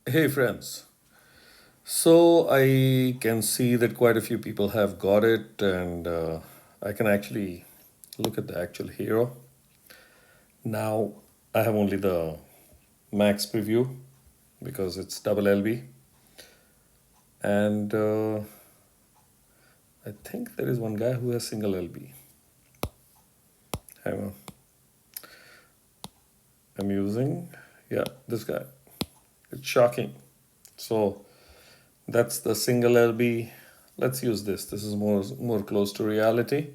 Hey friends, so I can see that quite a few people have got it, and I can actually look at the actual hero. Now I have only the max preview because it's double LB, and I think there is one guy who has single LB. Hang on, I'm using, yeah, this guy. It's shocking. So that's the single LB. Let's use this. This is more close to reality.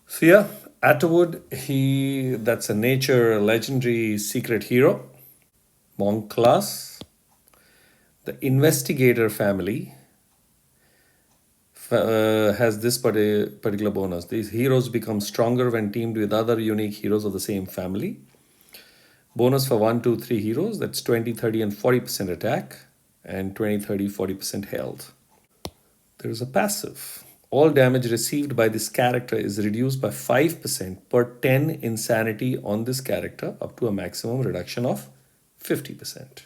So yeah, Atwood, that's a nature legendary secret hero, monk class. The investigator family has this particular bonus. These heroes become stronger when teamed with other unique heroes of the same family. Bonus for 1, 2, 3 heroes, that's 20, 30, and 40% attack, and 20, 30, 40% health. There is a passive. All damage received by this character is reduced by 5% per 10 insanity on this character, up to a maximum reduction of 50%.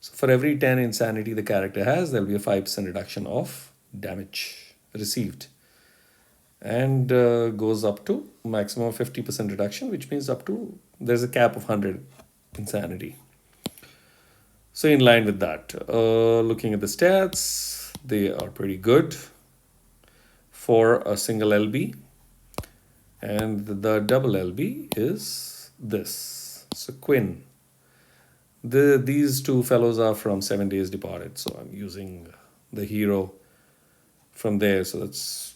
So for every 10 insanity the character has, there will be a 5% reduction of damage received. And goes up to maximum 50% reduction, which means up to, there's a cap of 100 insanity. So in line with that, looking at the stats, they are pretty good for a single LB, and the double LB is this. So QuiNN. These two fellows are from 7 Days Departed, so I'm using the hero from there. So that's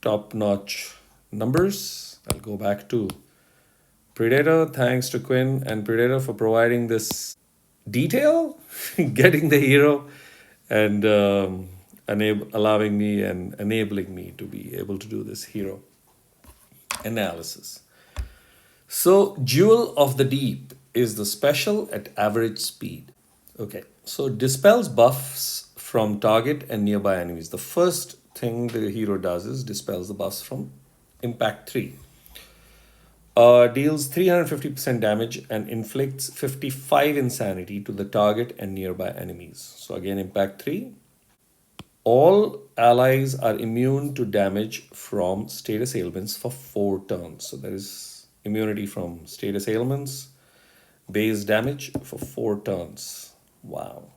top-notch numbers. I'll go back to Predator. Thanks to QuiNN and Predator for providing this detail, getting the hero, and allowing me and enabling me to be able to do this hero analysis. So, Jewel of the Deep is the special at average speed. Okay, so dispels buffs from target and nearby enemies. The first thing the hero does is dispels the buffs from Impact 3. Deals 350% damage and inflicts 55 insanity to the target and nearby enemies. So again, Impact 3. All allies are immune to damage from status ailments for 4 turns. So there is immunity from status ailments, base damage for 4 turns. Wow.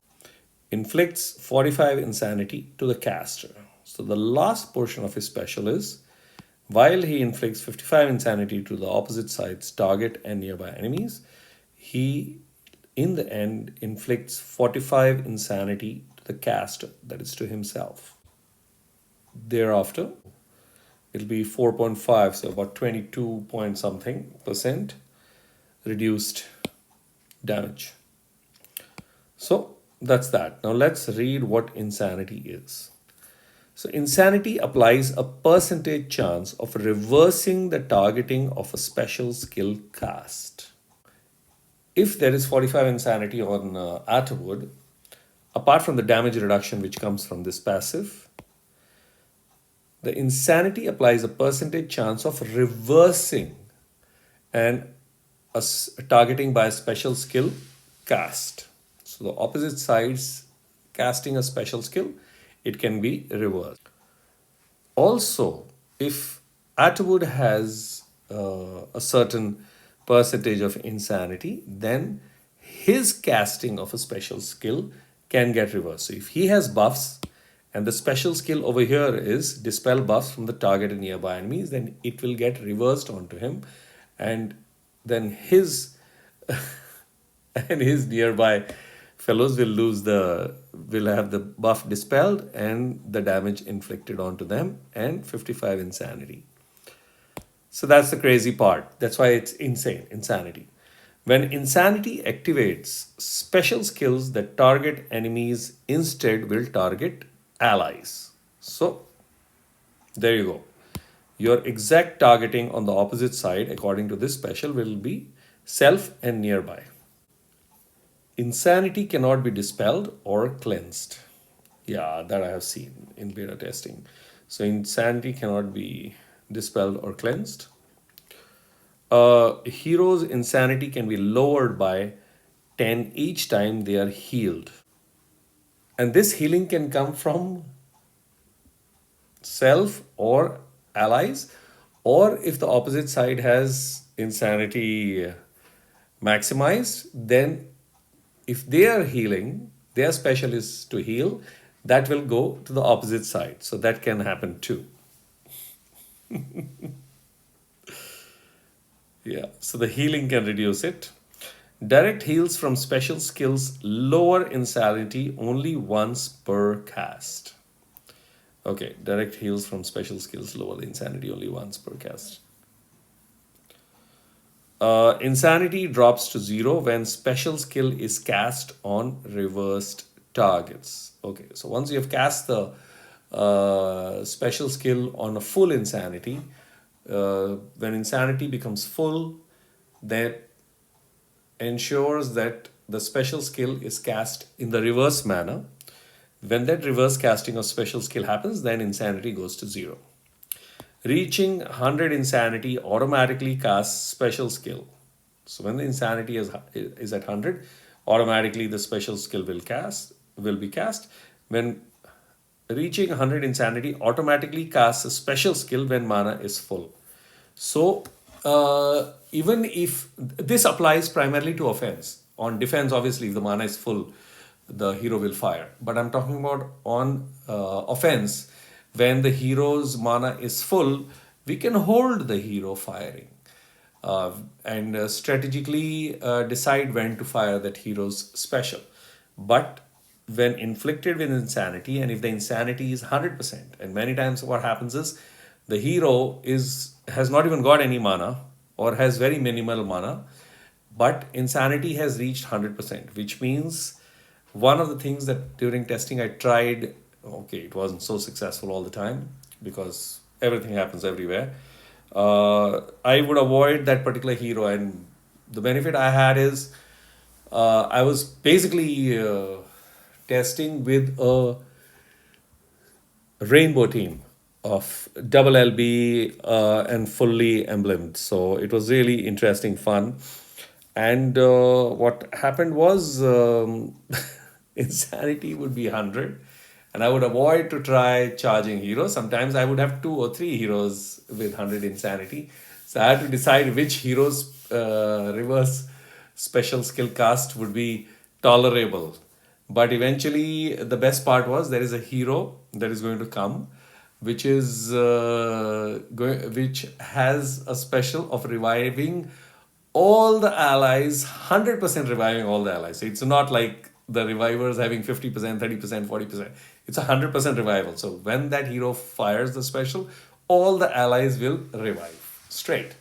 Inflicts 45 insanity to the caster. So the last portion of his special is, while he inflicts 55 insanity to the opposite side's target and nearby enemies, he, in the end, inflicts 45 insanity to the caster, that is to himself. Thereafter, it'll be 4.5, so about 22 point something percent reduced damage. So that's that. Now let's read what insanity is. So insanity applies a percentage chance of reversing the targeting of a special skill cast. If there is 45 insanity on Atwood, apart from the damage reduction which comes from this passive, the insanity applies a percentage chance of reversing and a targeting by a special skill cast. So the opposite sides casting a special skill, it can be reversed. Also, if Atwood has a certain percentage of insanity, then his casting of a special skill can get reversed. So if he has buffs and the special skill over here is dispel buffs from the target and nearby enemies, then it will get reversed onto him, and then his and his nearby fellows will have the buff dispelled and the damage inflicted onto them, and 55 insanity. So that's the crazy part. That's why it's insanity. When insanity activates, special skills that target enemies instead will target allies. So there you go. Your exact targeting on the opposite side, according to this special, will be self and nearby. Insanity cannot be dispelled or cleansed. Yeah, that I have seen in beta testing. So insanity cannot be dispelled or cleansed. Hero's insanity can be lowered by 10 each time they are healed. And this healing can come from self or allies, or if the opposite side has insanity maximized, then if they are healing, they are specialists to heal, that will go to the opposite side. So that can happen too. Yeah, so the healing can reduce it. Direct heals from special skills lower insanity only once per cast. Okay, direct heals from special skills lower the insanity only once per cast. Insanity drops to 0 when special skill is cast on reversed targets. Okay, so once you have cast the special skill on a full insanity, when insanity becomes full, that ensures that the special skill is cast in the reverse manner. When that reverse casting of special skill happens, then insanity goes to 0. Reaching 100 insanity automatically casts special skill. So when the insanity is at 100, automatically the special skill will be cast. When reaching 100 insanity automatically casts a special skill when mana is full. So even if this applies primarily to offense, on defense obviously if the mana is full, the hero will fire. But I'm talking about on offense, when the hero's mana is full, we can hold the hero firing and strategically decide when to fire that hero's special. But when inflicted with insanity, and if the insanity is 100%, and many times what happens is the hero has not even got any mana or has very minimal mana, but insanity has reached 100%, which means one of the things that during testing I tried, okay, it wasn't so successful all the time because everything happens everywhere. I would avoid that particular hero, and the benefit I had is I was basically testing with a rainbow team of double LB and fully emblemed. So it was really interesting fun. And what happened was insanity would be 100, and I would avoid to try charging heroes. Sometimes I would have 2 or 3 heroes with 100 insanity. So I had to decide which heroes reverse special skill cast would be tolerable. But eventually, the best part was there is a hero that is going to come, which has a special of reviving all the allies, 100% reviving all the allies. So it's not like the revivers having 50%, 30%, 40%. It's 100% revival. So when that hero fires the special, all the allies will revive straight.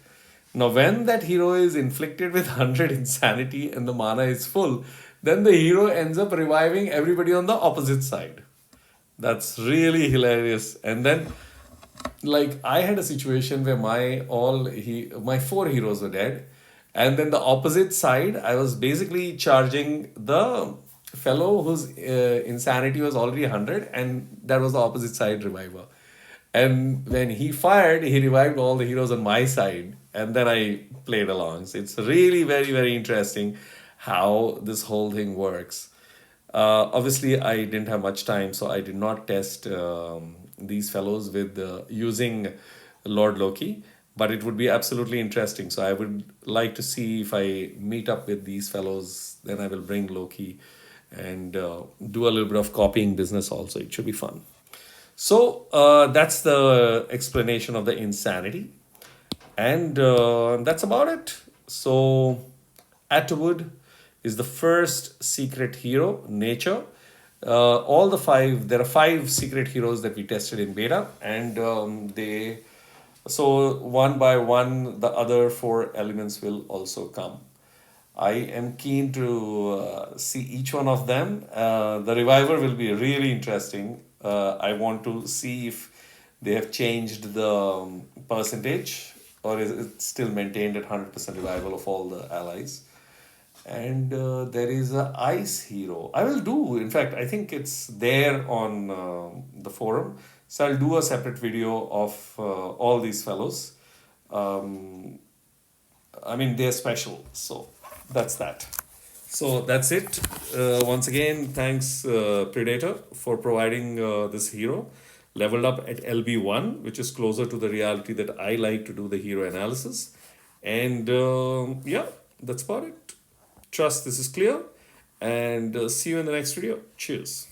Now, when that hero is inflicted with 100 insanity and the mana is full, then the hero ends up reviving everybody on the opposite side. That's really hilarious. And then, like, I had a situation where my 4 heroes were dead, and then the opposite side, I was basically charging the fellow whose insanity was already 100, and that was the opposite side reviver. And when he fired, he revived all the heroes on my side, and then I played along. So it's really very, very interesting how this whole thing works. Obviously, I didn't have much time, so I did not test these fellows with using Lord Loki, but it would be absolutely interesting. So I would like to see if I meet up with these fellows, then I will bring Loki and do a little bit of copying business also. It should be fun. So that's the explanation of the insanity. And that's about it. So Atwood is the first secret hero, nature. All the 5, there are 5 secret heroes that we tested in beta, and so one by one, the other 4 elements will also come. I am keen to see each one of them. The reviver will be really interesting. I want to see if they have changed the percentage, or is it still maintained at 100% revival of all the allies. And there is a ice hero. I will do, in fact, I think it's there on the forum. So I'll do a separate video of all these fellows. I mean, they're special. So that's that. So that's it. Once again, thanks Predator for providing this hero. Leveled up at LB1, which is closer to the reality that I like to do the hero analysis. And yeah, that's about it. Trust this is clear. And see you in the next video. Cheers.